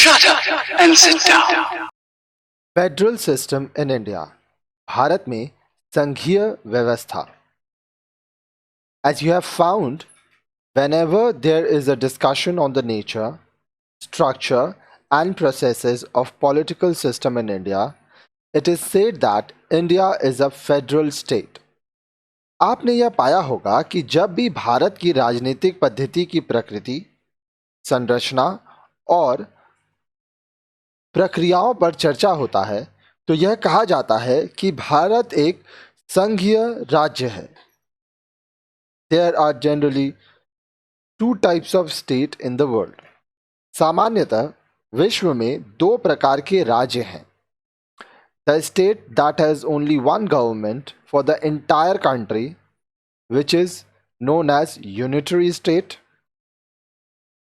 Shut up and sit down. Federal system in India, Bharat में संघीय व्यवस्था. As you have found, whenever there is a discussion on the nature, structure and processes of political system in India, it is said that India is a federal state. आपने यह पाया होगा कि जब भी भारत की राजनीतिक पद्धति की प्रकृति, संरचना और प्रक्रियाओं पर चर्चा होता है तो यह कहा जाता है कि भारत एक संघीय राज्य है. There are generally two types of state in the world. सामान्यतः विश्व में दो प्रकार के राज्य हैं. The state that has only one government for the entire country, which is known as unitary state.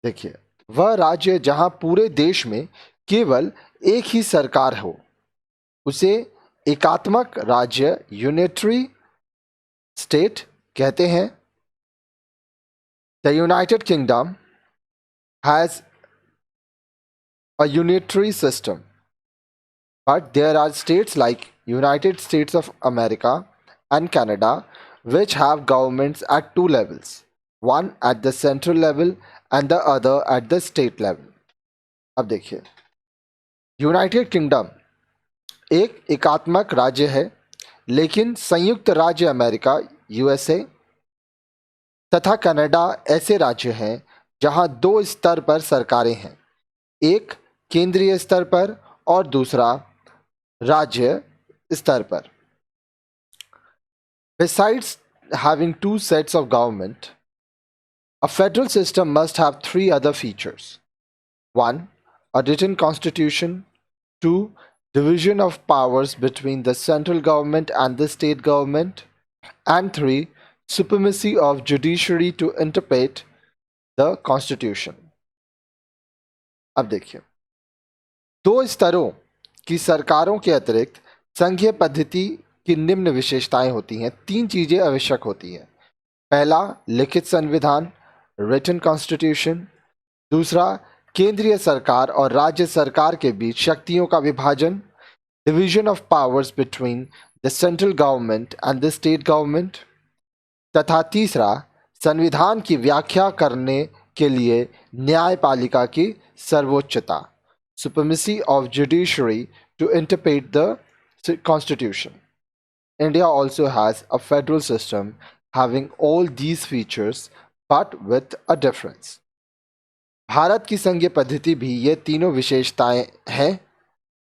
देखिए, वह राज्य जहां पूरे देश में केवल एक ही सरकार हो उसे एकात्मक राज्य यूनिटरी स्टेट कहते हैं. The United Kingdom has a unitary system, but there are states like United States of America and Canada which have governments at two levels, one at the central level and the other at the state level. अब देखिए, United kingdom एक एकात्मक राज्य है, लेकिन संयुक्त राज्य America USA तथा कनाडा ऐसे राज्य हैं जहां दो स्तर पर सरकारें हैं, एक केंद्रीय स्तर पर और दूसरा राज्य स्तर पर. Besides having two sets of government, a federal system must have three other features. 1. A written constitution. 2. Division of powers between the central government and the state government. And 3. Supremacy of judiciary to interpret the constitution. अब देखिए, दो स्तरों की सरकारों के अतिरिक्त संघीय पद्धति की निम्न विशेषताएं होती हैं. तीन चीजें आवश्यक होती हैं. पहला, लिखित संविधान, रिटन कॉन्स्टिट्यूशन. दूसरा, केंद्रीय सरकार और राज्य सरकार के बीच शक्तियों का विभाजन, division of powers between the central government and the state government. तथा तीसरा, संविधान की व्याख्या करने के लिए न्यायपालिका की सर्वोच्चता, supremacy of judiciary to interpret the constitution. India also has a federal system having all these features but with a difference. Bharat की संघीय पद्धति भी ये तीनों विशेषताएं हैं.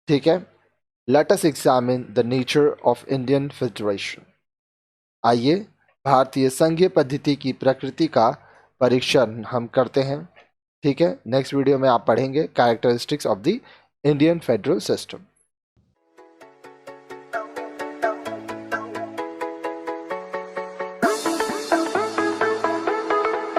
ठीक है, let us examine the nature of Indian Federation. आइए भारतीय संघीय पद्धति की प्रकृति का परीक्षण हम करते हैं. ठीक है, नेक्स्ट वीडियो में आप पढ़ेंगे characteristics of the Indian federal system.